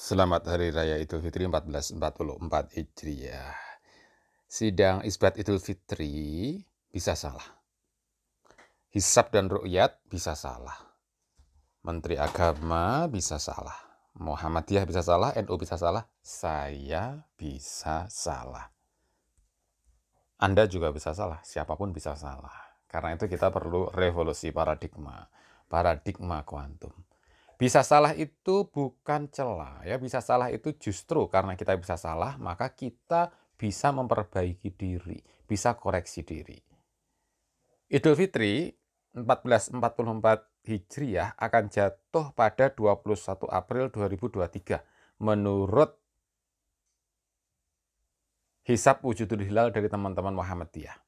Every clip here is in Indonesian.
Selamat Hari Raya Idul Fitri 1444 Hijriah. Sidang Isbat Idul Fitri bisa salah. Hisab dan ru'yat bisa salah. Menteri Agama bisa salah. Muhammadiyah bisa salah, NU bisa salah, saya bisa salah. Anda juga bisa salah, siapapun bisa salah. Karena itu kita perlu revolusi paradigma kuantum. Bisa salah itu bukan celah, ya. Bisa salah itu justru karena kita bisa salah, maka kita bisa memperbaiki diri, bisa koreksi diri. Idul Fitri 1444 Hijriah akan jatuh pada 21 April 2023 menurut hisab wujudul hilal dari teman-teman Muhammadiyah.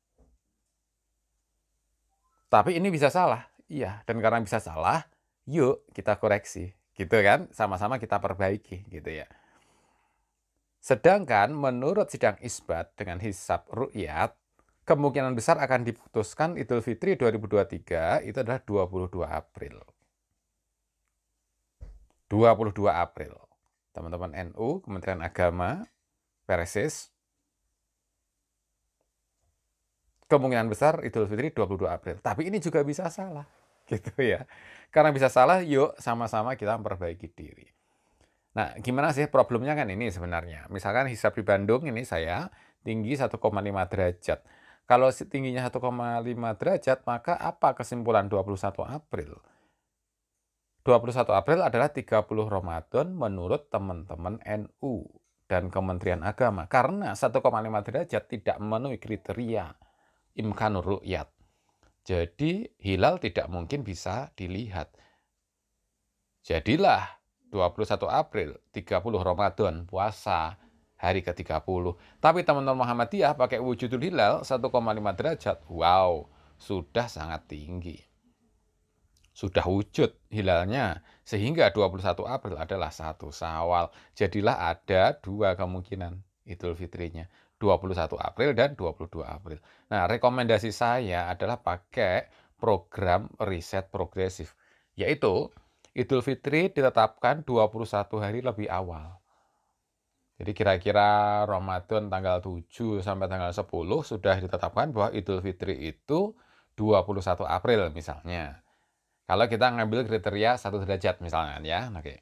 Tapi ini bisa salah, iya. Dan karena bisa salah, yuk kita koreksi, gitu kan? Sama-sama kita perbaiki, gitu ya. Sedangkan menurut sidang isbat dengan hisab ru'yat, kemungkinan besar akan diputuskan Idul Fitri 2023 itu adalah 22 April. 22 April. Teman-teman NU, Kementerian Agama, Persis, kemungkinan besar Idul Fitri 22 April. Tapi ini juga bisa salah, gitu ya. Karena bisa salah, yuk sama-sama kita memperbaiki diri. Nah, gimana sih problemnya kan ini sebenarnya? Misalkan hisab di Bandung ini saya tinggi 1,5 derajat. Kalau tingginya 1,5 derajat, maka apa kesimpulan 21 April? 21 April adalah 30 Ramadan menurut teman-teman NU dan Kementerian Agama. Karena 1,5 derajat tidak memenuhi kriteria imkanur ru'yat. Jadi hilal tidak mungkin bisa dilihat. Jadilah 21 April, 30 Ramadan, puasa, hari ke-30. Tapi teman-teman Muhammadiyah pakai wujudul hilal 1,5 derajat. Wow, sudah sangat tinggi. Sudah wujud hilalnya. Sehingga 21 April adalah 1 Syawal. Jadilah ada 2 kemungkinan Idul Fitrinya. 21 April dan 22 April. Nah, rekomendasi saya adalah pakai program riset progresif. Yaitu Idul Fitri ditetapkan 21 hari lebih awal. Jadi kira-kira Ramadan tanggal 7 sampai tanggal 10 sudah ditetapkan bahwa Idul Fitri itu 21 April misalnya. Kalau kita ngambil kriteria 1 derajat misalnya ya. Oke.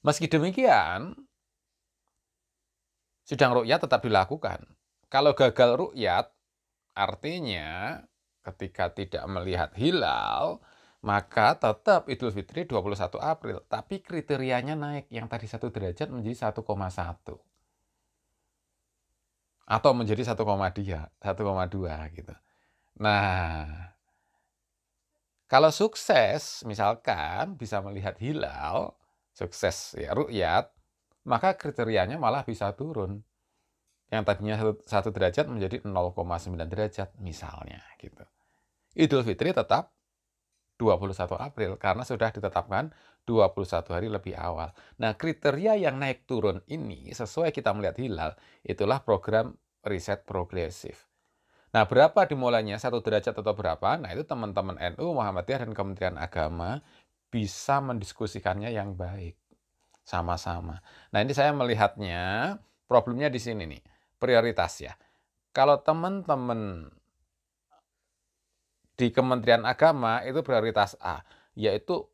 Meski demikian, sidang ru'yat tetap dilakukan. Kalau gagal ru'yat, artinya ketika tidak melihat hilal, maka tetap Idul Fitri 21 April. Tapi kriterianya naik. Yang tadi 1 derajat menjadi 1,1. Atau menjadi 1,2 gitu. Nah, kalau sukses, misalkan bisa melihat hilal, sukses ya ru'yat, maka kriterianya malah bisa turun. Yang tadinya 1 derajat menjadi 0,9 derajat misalnya gitu. Idul Fitri tetap 21 April karena sudah ditetapkan 21 hari lebih awal. Nah, kriteria yang naik turun ini sesuai kita melihat hilal, itulah program riset progresif. Nah, berapa dimulainya 1 derajat atau berapa? Nah, itu teman-teman NU, Muhammadiyah, dan Kementerian Agama bisa mendiskusikannya yang baik sama-sama. Nah, ini saya melihatnya problemnya di sini nih, prioritas ya. Kalau teman-teman di Kementerian Agama itu prioritas A, yaitu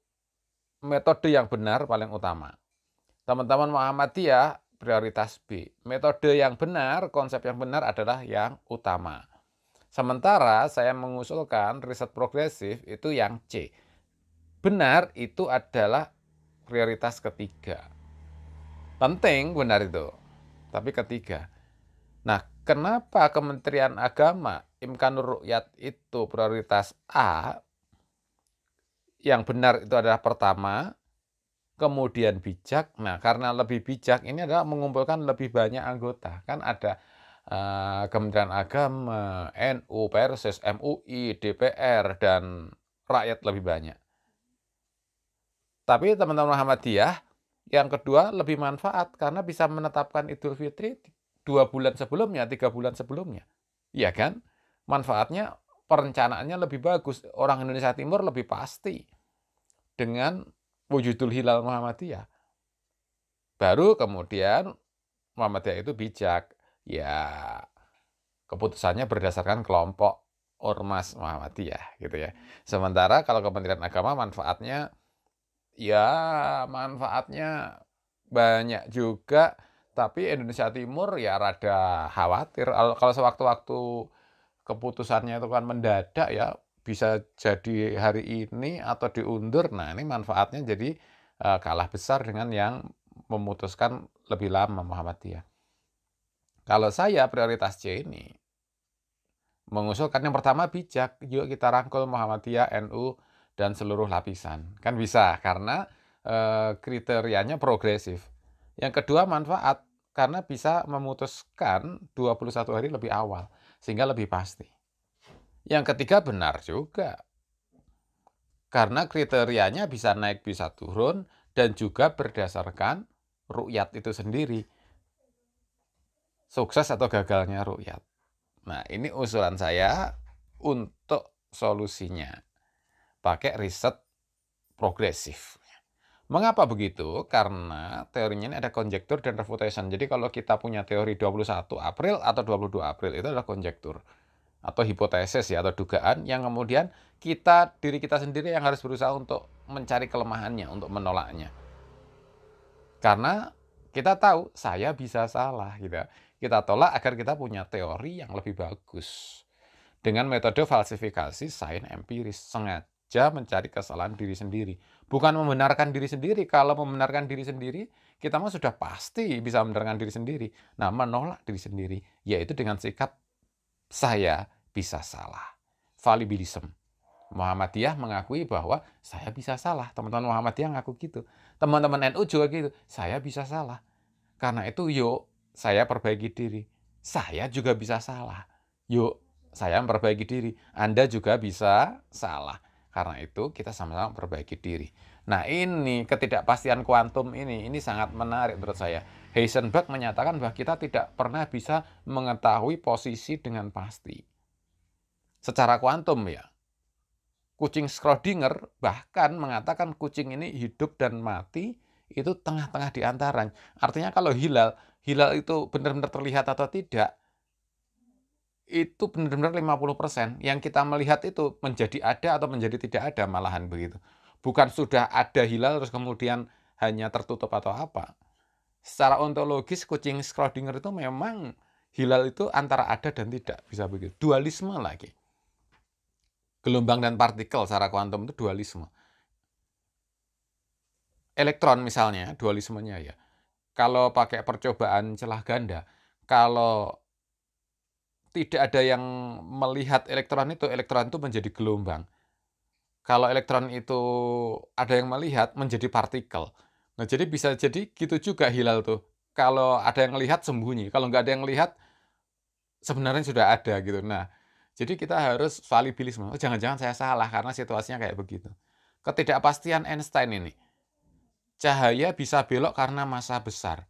metode yang benar paling utama. Teman-teman Muhammadiyah prioritas B. Metode yang benar, konsep yang benar adalah yang utama. Sementara saya mengusulkan riset progresif itu yang C. Benar itu adalah prioritas ketiga. Penting benar itu, tapi ketiga. Nah, kenapa Kementerian Agama imkanur ru'yat itu prioritas A? Yang benar itu adalah pertama, kemudian bijak. Nah, karena lebih bijak ini adalah mengumpulkan lebih banyak anggota. Kan ada Kementerian Agama, NU, Persis, MUI, DPR, dan rakyat lebih banyak. Tapi teman-teman Muhammadiyah, yang kedua lebih manfaat karena bisa menetapkan Idul Fitri 2 bulan sebelumnya, 3 bulan sebelumnya. Iya kan? Manfaatnya, perencanaannya lebih bagus. Orang Indonesia Timur lebih pasti dengan wujudul hilal Muhammadiyah. Baru kemudian Muhammadiyah itu bijak. Ya, keputusannya berdasarkan kelompok ormas Muhammadiyah gitu ya. Sementara kalau Kementerian Agama manfaatnya banyak juga, tapi Indonesia Timur ya rada khawatir kalau sewaktu-waktu keputusannya itu kan mendadak ya, bisa jadi hari ini atau diundur. Nah, ini manfaatnya jadi kalah besar dengan yang memutuskan lebih lama Muhammadiyah. Kalau saya prioritas C ini mengusulkan yang pertama bijak, yuk kita rangkul Muhammadiyah, NU, dan seluruh lapisan. Kan bisa, karena kriterianya progresif. Yang kedua manfaat, karena bisa memutuskan 21 hari lebih awal, sehingga lebih pasti. Yang ketiga benar juga, karena kriterianya bisa naik bisa turun, dan juga berdasarkan rukyat itu sendiri. Sukses atau gagalnya rukyat. Nah, ini usulan saya untuk solusinya. Pakai riset progresif. Mengapa begitu? Karena teorinya ini ada conjecture dan refutation. Jadi kalau kita punya teori 21 April atau 22 April itu adalah conjecture atau hipotesis ya, atau dugaan yang kemudian diri kita sendiri yang harus berusaha untuk mencari kelemahannya, untuk menolaknya. Karena kita tahu saya bisa salah gitu. Kita tolak agar kita punya teori yang lebih bagus. Dengan metode falsifikasi sains empiris, sengaja mencari kesalahan diri sendiri. Bukan membenarkan diri sendiri. Kalau membenarkan diri sendiri, kita mah sudah pasti bisa membenarkan diri sendiri. Nah, menolak diri sendiri, yaitu dengan sikap saya bisa salah. Fallibilism. Muhammadiyah mengakui bahwa saya bisa salah. Teman-teman Muhammadiyah ngaku gitu. Teman-teman NU juga gitu. Saya bisa salah. Karena itu yuk saya perbaiki diri. Saya juga bisa salah. Yuk saya memperbaiki diri. Anda juga bisa salah. Karena itu kita sama-sama perbaiki diri. Nah, ini ketidakpastian kuantum ini sangat menarik menurut saya. Heisenberg menyatakan bahwa kita tidak pernah bisa mengetahui posisi dengan pasti. Secara kuantum ya. Kucing Schrödinger bahkan mengatakan kucing ini hidup dan mati itu tengah-tengah di antaranya. Artinya kalau hilal itu benar-benar terlihat atau tidak, itu benar-benar 50%. Yang kita melihat itu menjadi ada atau menjadi tidak ada, malahan begitu. Bukan sudah ada hilal terus kemudian hanya tertutup atau apa. Secara ontologis kucing Schrödinger itu memang hilal itu antara ada dan tidak, bisa begitu. Dualisme lagi. Gelombang dan partikel secara kuantum itu dualisme. Elektron misalnya, dualismenya ya. Kalau pakai percobaan celah ganda, kalau tidak ada yang melihat elektron itu menjadi gelombang. Kalau elektron itu ada yang melihat, menjadi partikel. Nah, jadi bisa jadi gitu juga hilal tuh. Kalau ada yang melihat, sembunyi. Kalau nggak ada yang melihat, sebenarnya sudah ada gitu. Nah, jadi kita harus fallibilisme. Oh, jangan-jangan saya salah karena situasinya kayak begitu. Ketidakpastian Einstein ini. Cahaya bisa belok karena massa besar.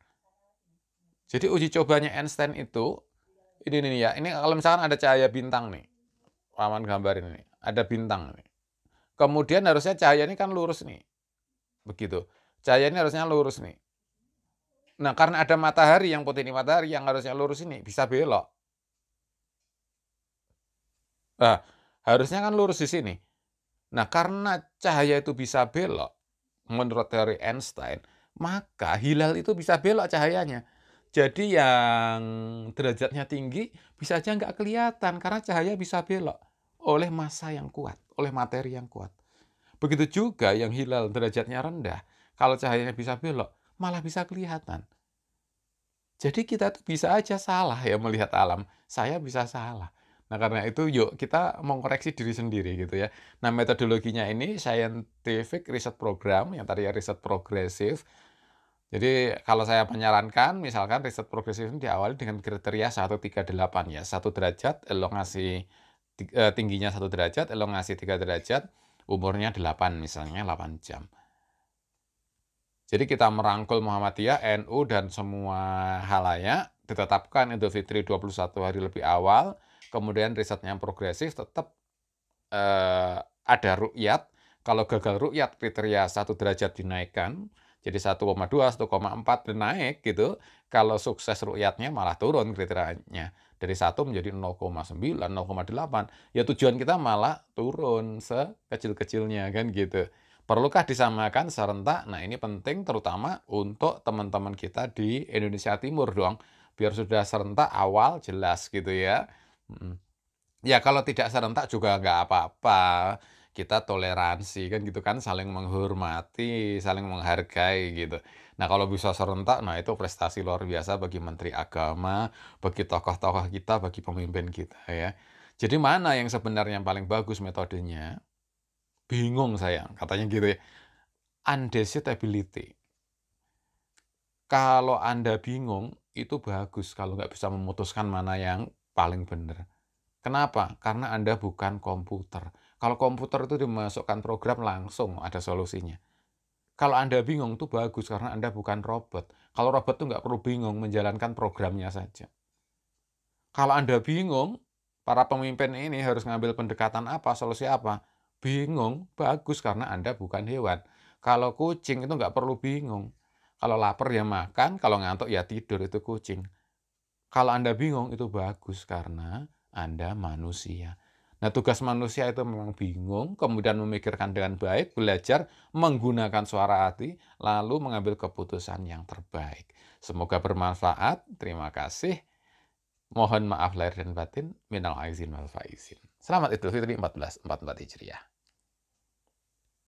Jadi uji cobanya Einstein itu, ini nih ya, ini kalau misalkan ada cahaya bintang nih, Paman gambarin ini, ada bintang nih. Kemudian harusnya cahaya ini kan lurus nih, begitu. Cahaya ini harusnya lurus nih. Nah, karena ada matahari yang putih ini, matahari yang harusnya lurus ini bisa belok. Nah, harusnya kan lurus di sini. Nah, karena cahaya itu bisa belok, menurut teori Einstein, maka hilal itu bisa belok cahayanya. Jadi yang derajatnya tinggi bisa aja nggak kelihatan karena cahaya bisa belok oleh massa yang kuat, oleh materi yang kuat. Begitu juga yang hilal derajatnya rendah, kalau cahayanya bisa belok, malah bisa kelihatan. Jadi kita tuh bisa aja salah ya melihat alam. Saya bisa salah. Nah, karena itu yuk kita mengkoreksi diri sendiri gitu ya. Nah, metodologinya ini scientific research program, yang tadi ya riset progresif. Jadi kalau saya menyarankan, misalkan riset progresif ini diawali dengan kriteria 138 ya. 1 derajat, elongasi tingginya 1 derajat, elongasi 3 derajat, umurnya 8 misalnya, 8 jam. Jadi kita merangkul Muhammadiyah, NU, dan semua halayak, ditetapkan Idul Fitri 21 hari lebih awal, kemudian risetnya progresif, tetap ada rukyat. Kalau gagal rukyat, kriteria 1 derajat dinaikkan. jadi 1,2, 1,4 dan naik gitu. Kalau sukses ru'yatnya malah turun kriterianya. Dari 1 menjadi 0,9, 0,8. Ya tujuan kita malah turun sekecil-kecilnya kan gitu. Perlukah disamakan serentak? Nah, ini penting terutama untuk teman-teman kita di Indonesia Timur dong. Biar sudah serentak awal jelas gitu ya. Ya kalau tidak serentak juga nggak apa-apa. Kita toleransi kan gitu kan, saling menghormati, saling menghargai gitu. Nah kalau bisa serentak, nah itu prestasi luar biasa bagi Menteri Agama, bagi tokoh-tokoh kita, bagi pemimpin kita ya. Jadi mana yang sebenarnya yang paling bagus metodenya? Bingung saya, katanya gitu ya. Undesirability. Kalau Anda bingung, itu bagus kalau nggak bisa memutuskan mana yang paling benar. Kenapa? Karena Anda bukan komputer. Kalau komputer itu dimasukkan program langsung ada solusinya. Kalau Anda bingung itu bagus karena Anda bukan robot. Kalau robot itu nggak perlu bingung menjalankan programnya saja. Kalau Anda bingung, para pemimpin ini harus ngambil pendekatan apa, solusi apa? Bingung, bagus karena Anda bukan hewan. Kalau kucing itu nggak perlu bingung. Kalau lapar ya makan, kalau ngantuk ya tidur, itu kucing. Kalau Anda bingung, itu bagus karena Anda manusia. Nah, tugas manusia itu memang bingung, kemudian memikirkan dengan baik, belajar menggunakan suara hati, lalu mengambil keputusan yang terbaik. Semoga bermanfaat. Terima kasih. Mohon maaf lahir dan batin. Minal aizin wal faizin. Selamat Idul Fitri 1444 Hijriah.